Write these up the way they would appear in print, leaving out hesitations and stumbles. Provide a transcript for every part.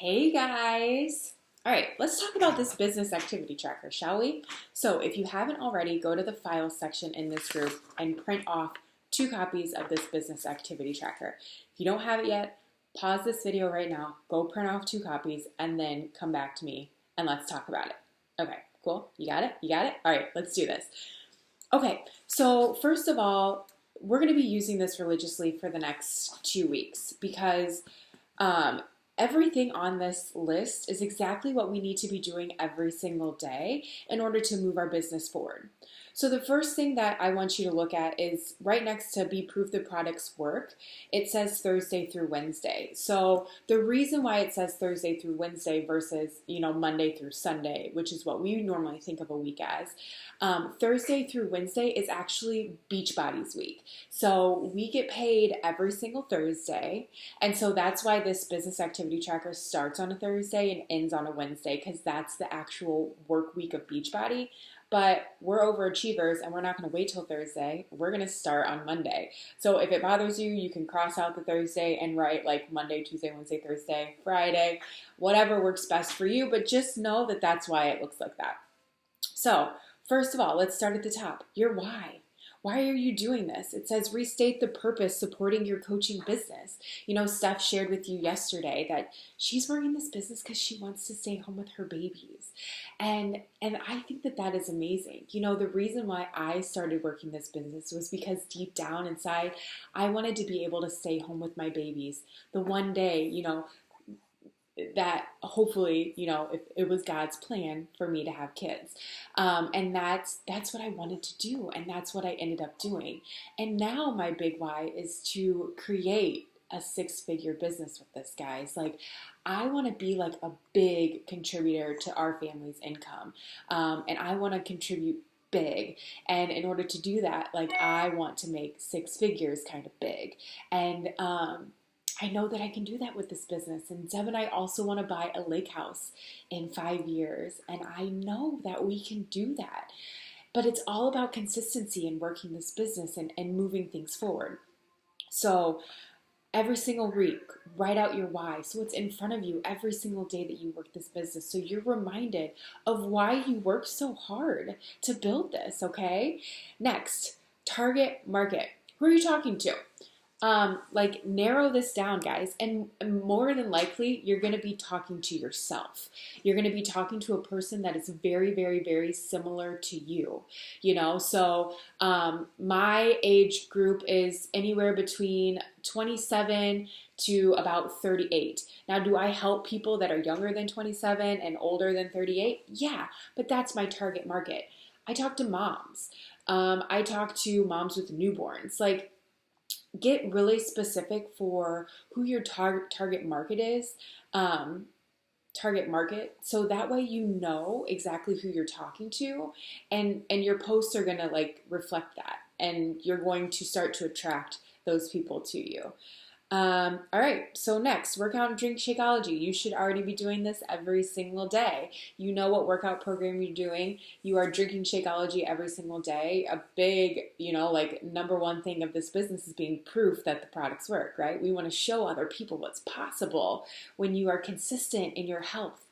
Hey guys! All right, let's talk about this business activity tracker, shall we? So, if you haven't already, go to the files section in this group and print off 2 copies of this business activity tracker. If you don't have it yet, pause this video right now, go print off 2 copies, and then come back to me and let's talk about it. Okay, cool? You got it? You got it? All right, let's do this. Okay, so first of all, we're going to be using this religiously for the next 2 weeks because um, everything on this list is exactly what we need to be doing every single day in order to move our business forward. So the first thing that I want you to look at is right next to be proof the products work. It says Thursday through Wednesday. So the reason why it says Thursday through Wednesday versus, Monday through Sunday, which is what we normally think of a week as, Thursday through Wednesday is actually Beachbodies week. So we get paid every single Thursday. And so that's why this business activity tracker starts on a Thursday and ends on a Wednesday, because that's the actual work week of Beachbody. But we're overachievers and we're not going to wait till Thursday. We're going to start on Monday. So if it bothers you, you can cross out the Thursday and write like Monday, Tuesday, Wednesday, Thursday, Friday, whatever works best for you. But just know that that's why it looks like that. So first of all, let's start at the top. Your why. Why are you doing this? It says restate the purpose supporting your coaching business. Steph shared with you yesterday that she's working this business because she wants to stay home with her babies. And I think that that is amazing. The reason why I started working this business was because deep down inside, I wanted to be able to stay home with my babies. The one day, that hopefully, if it was God's plan for me to have kids. And that's what I wanted to do. And that's what I ended up doing. And now my big why is to create a 6-figure business with this, guys. Like, I want to be like a big contributor to our family's income. And I want to contribute big. And in order to do that, like, I want to make 6 figures kind of big. And, I know that I can do that with this business. And Deb and I also want to buy a lake house in 5 years. And I know that we can do that. But it's all about consistency and working this business and moving things forward. So every single week, write out your why. So it's in front of you every single day that you work this business. So you're reminded of why you work so hard to build this, okay? Next, target market. Who are you talking to? Narrow this down, guys, and more than likely, you're going to be talking to yourself. You're going to be talking to a person that is very, very, very similar to you, so, my age group is anywhere between 27 to about 38. Now, do I help people that are younger than 27 and older than 38? Yeah, but that's my target market. I talk to moms. I talk to moms with newborns. Get really specific for who your target market is, so that way you know exactly who you're talking to, and your posts are going to reflect that, and you're going to start to attract those people to you. All right, so next, workout and drink Shakeology. You should already be doing this every single day. You know what workout program you're doing. You are drinking Shakeology every single day. A big, number one thing of this business is being proof that the products work, right? We want to show other people what's possible when you are consistent in your health.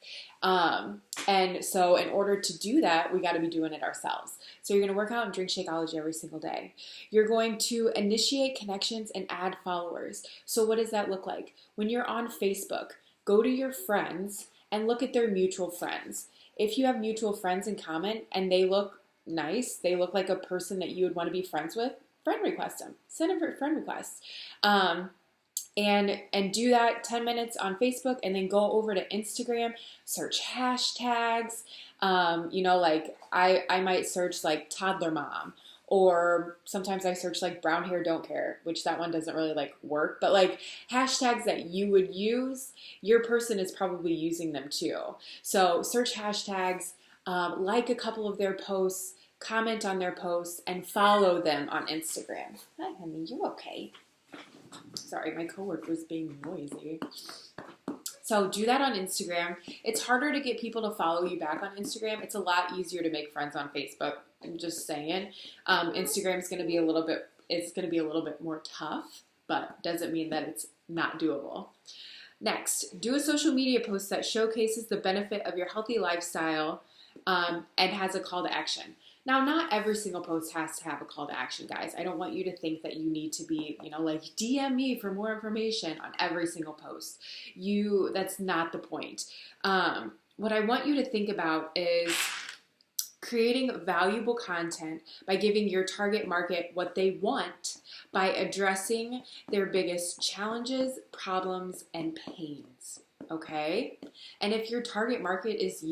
And so in order to do that, we got to be doing it ourselves. So you're going to work out and drink Shakeology every single day. You're going to initiate connections and add followers. So what does that look like? When you're on Facebook, go to your friends and look at their mutual friends. If you have mutual friends in common and they look nice, they look like a person that you would want to be friends with, friend request them. Send a friend request. And do that 10 minutes on Facebook, and then go over to Instagram, search hashtags. I might search toddler mom, or sometimes I search brown hair don't care, which that one doesn't really work, but hashtags that you would use, your person is probably using them too. So search hashtags, like a couple of their posts, comment on their posts, and follow them on Instagram. Hi, honey, you okay? Sorry, my coworker's being noisy. So do that on Instagram. It's harder to get people to follow you back on Instagram. It's a lot easier to make friends on Facebook. I'm just saying. Instagram is going to be a little bit more tough, but doesn't mean that it's not doable. Next, do a social media post that showcases the benefit of your healthy lifestyle and has a call to action. Now, not every single post has to have a call to action, guys. I don't want you to think that you need to be, like DM me for more information on every single post. That's not the point. What I want you to think about is creating valuable content by giving your target market what they want by addressing their biggest challenges, problems, and pains. Okay? And if your target market is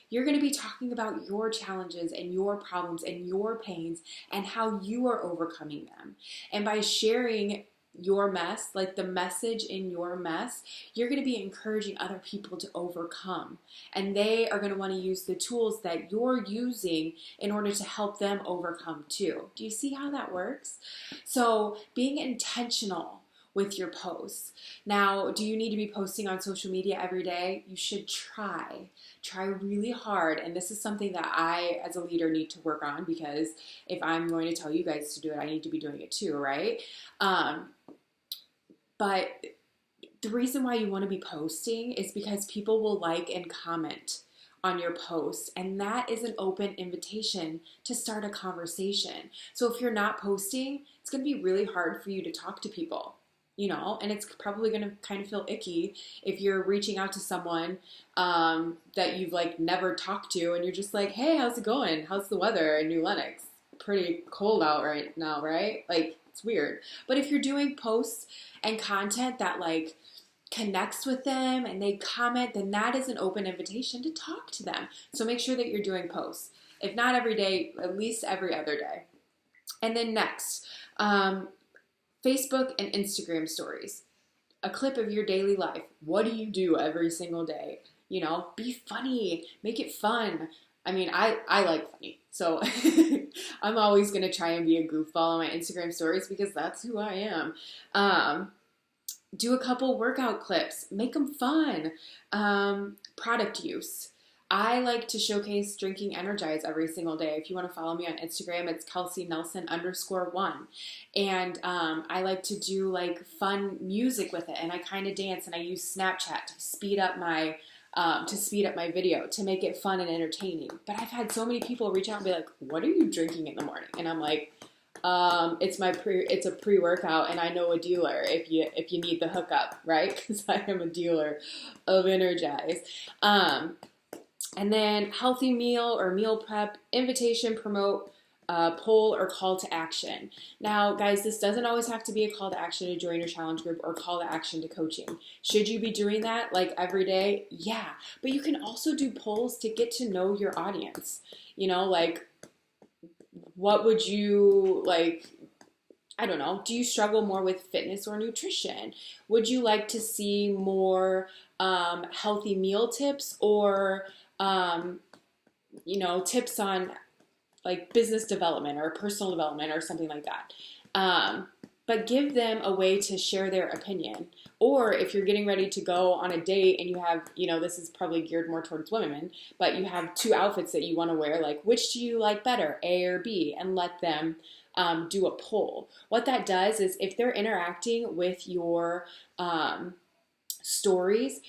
you're going to be talking about your challenges and your problems and your pains and how you are overcoming them. And by sharing your mess, like the message in your mess, you're going to be encouraging other people to overcome. And they are going to want to use the tools that you're using in order to help them overcome too. Do you see how that works? So being intentional with your posts. Now, do you need to be posting on social media every day? You should try really hard. And this is something that I, as a leader, need to work on, because if I'm going to tell you guys to do it, I need to be doing it too, right? But the reason why you want to be posting is because people will like and comment on your post, and that is an open invitation to start a conversation. So if you're not posting, it's going to be really hard for you to talk to people. And it's probably going to kind of feel icky if you're reaching out to someone that you've never talked to, and you're just like, hey, how's it going? How's the weather in New Lenox? Pretty cold out right now, right? It's weird. But if you're doing posts and content that connects with them and they comment, then that is an open invitation to talk to them. So make sure that you're doing posts. If not every day, at least every other day. And then next, Facebook and Instagram stories. A clip of your daily life. What do you do every single day? Be funny. Make it fun. I mean, I like funny. So I'm always going to try and be a goofball on my Instagram stories because that's who I am. Do a couple workout clips. Make them fun. Product use. I like to showcase drinking Energize every single day. If you want to follow me on Instagram, it's KelseyNelson_1. And I like to do fun music with it. And I kind of dance, and I use Snapchat to speed up my video, to make it fun and entertaining. But I've had so many people reach out and be like, what are you drinking in the morning? And I'm like, it's a pre-workout, and I know a dealer if you need the hookup, right? Because I am a dealer of Energize. And then healthy meal or meal prep, invitation, promote, poll, or call to action. Now, guys, this doesn't always have to be a call to action to join your challenge group or call to action to coaching. Should you be doing that every day? Yeah. But you can also do polls to get to know your audience. What would you I don't know. Do you struggle more with fitness or nutrition? Would you like to see more healthy meal tips, or tips on business development or personal development or something like that? But give them a way to share their opinion. Or if you're getting ready to go on a date and you have, this is probably geared more towards women, but you have two outfits that you want to wear, which do you like better, A or B? And let them do a poll. What that does is, if they're interacting with your stories,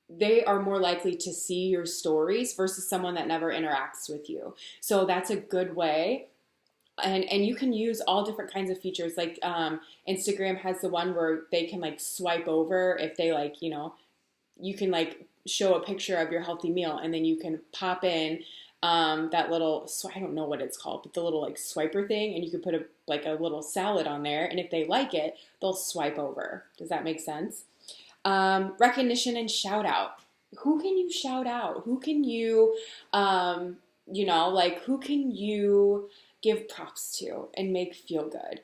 they are more likely to see your stories versus someone that never interacts with you. So that's a good way. And you can use all different kinds of features. Instagram has the one where they can swipe over if they you can show a picture of your healthy meal, and then you can pop in that little, I don't know what it's called, but the little swiper thing, and you can put a little salad on there, and if they like it, they'll swipe over. Does that make sense? Recognition and shout out. Who can you shout out? Who can you, who can you give props to and make feel good?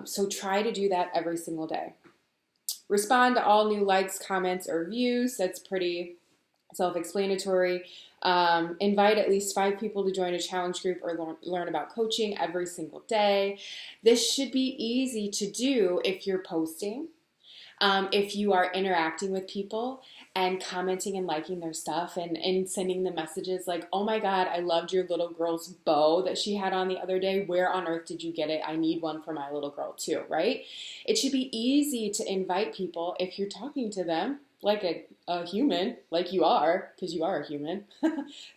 So try to do that every single day. Respond to all new likes, comments, or views. That's pretty self-explanatory. Invite at least 5 people to join a challenge group or learn about coaching every single day. This should be easy to do if you're posting, if you are interacting with people, and commenting and liking their stuff and sending them messages like, oh my God, I loved your little girl's bow that she had on the other day. Where on earth did you get it? I need one for my little girl too, right? It should be easy to invite people if you're talking to them like a human, like you are, because you are a human.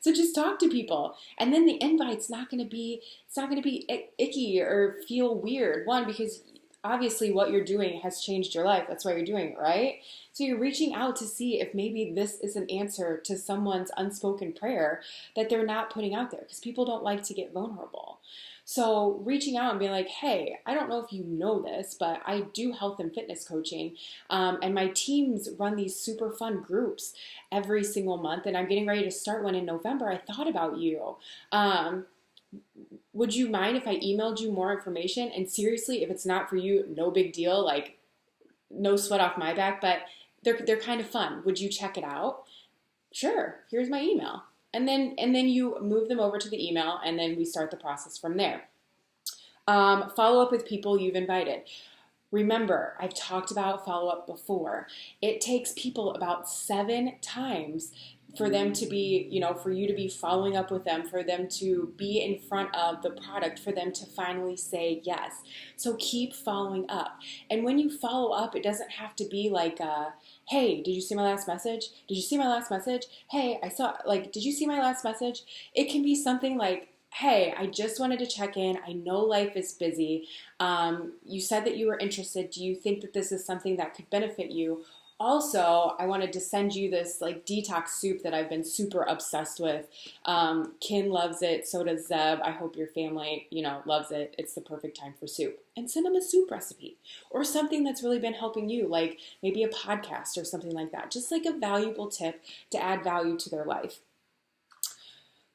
So just talk to people. And then the invite's not going to be icky or feel weird. One, because obviously what you're doing has changed your life. That's why you're doing it, right? So you're reaching out to see if maybe this is an answer to someone's unspoken prayer that they're not putting out there, because people don't like to get vulnerable. So reaching out and being like, hey, I don't know if you know this, but I do health and fitness coaching, and my teams run these super fun groups every single month, and I'm getting ready to start one in November. I thought about you. Would you mind if I emailed you more information? And seriously, if it's not for you, no big deal. Like, no sweat off my back, but they're kind of fun. Would you check it out? Sure. Here's my email. And then you move them over to the email, and then we start the process from there. Follow up with people you've invited. Remember, I've talked about follow-up before. It takes people about 7 times for them to be, for you to be following up with them, for them to be in front of the product, for them to finally say yes. So keep following up. And when you follow up, it doesn't have to be like, hey, did you see my last message? Did you see my last message? Hey, did you see my last message? It can be something like, hey, I just wanted to check in. I know life is busy. You said that you were interested. Do you think that this is something that could benefit you? Also, I wanted to send you this like detox soup that I've been super obsessed with. Kin loves it. So does Zeb. I hope your family, loves it. It's the perfect time for soup. And send them a soup recipe or something that's really been helping you, like maybe a podcast or something like that. Just like a valuable tip to add value to their life.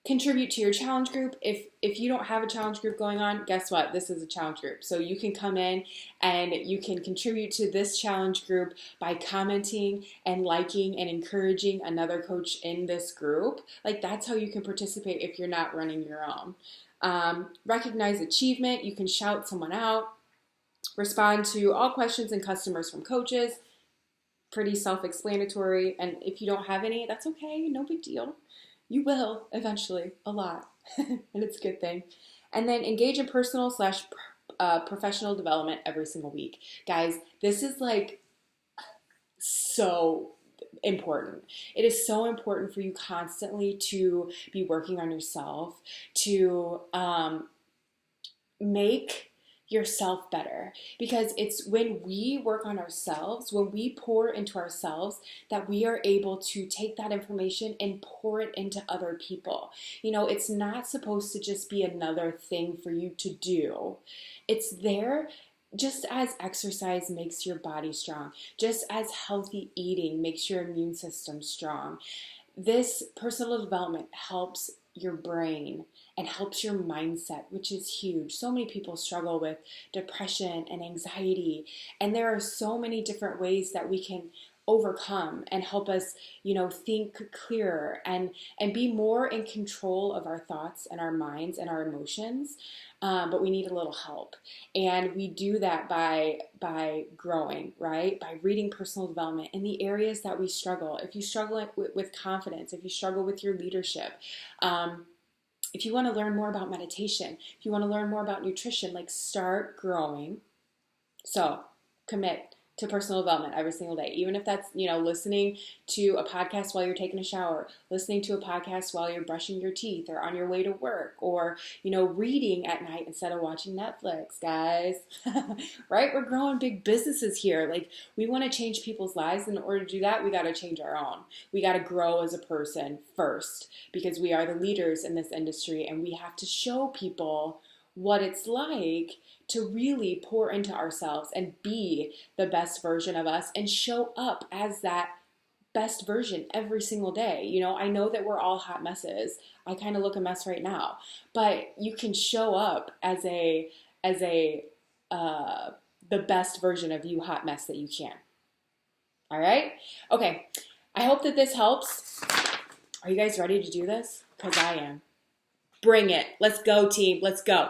Contribute to your challenge group. If you don't have a challenge group going on, guess what? This is a challenge group. So you can come in and you can contribute to this challenge group by commenting and liking and encouraging another coach in this group. Like, that's how you can participate if you're not running your own. Recognize achievement. You can shout someone out. Respond to all questions and customers from coaches. Pretty self-explanatory. And if you don't have any, that's okay. No big deal. You will eventually, a lot, and it's a good thing. And then engage in personal / professional development every single week. Guys, this is like so important. It is so important for you constantly to be working on yourself, to make yourself better, because it's when we work on ourselves, when we pour into ourselves, that we are able to take that information and pour it into other people. It's not supposed to just be another thing for you to do. It's there just as exercise makes your body strong, just as healthy eating makes your immune system strong. This personal development helps your brain and helps your mindset, which is huge. So many people struggle with depression and anxiety, and there are so many different ways that we can overcome and help us, think clearer and be more in control of our thoughts and our minds and our emotions. But we need a little help. And we do that by growing, right? By reading personal development in the areas that we struggle. If you struggle with confidence, if you struggle with your leadership, if you want to learn more about meditation, if you want to learn more about nutrition, start growing. So commit to personal development every single day, even if that's, listening to a podcast while you're taking a shower, listening to a podcast while you're brushing your teeth or on your way to work, or, reading at night instead of watching Netflix, guys, right? We're growing big businesses here. We want to change people's lives. And in order to do that, we got to change our own. We got to grow as a person first, because we are the leaders in this industry, and we have to show people what it's like to really pour into ourselves and be the best version of us and show up as that best version every single day. I know that we're all hot messes. I kind of look a mess right now, but you can show up as the best version of you hot mess that you can. All right? Okay. I hope that this helps. Are you guys ready to do this? Because I am. Bring it. Let's go, team. Let's go.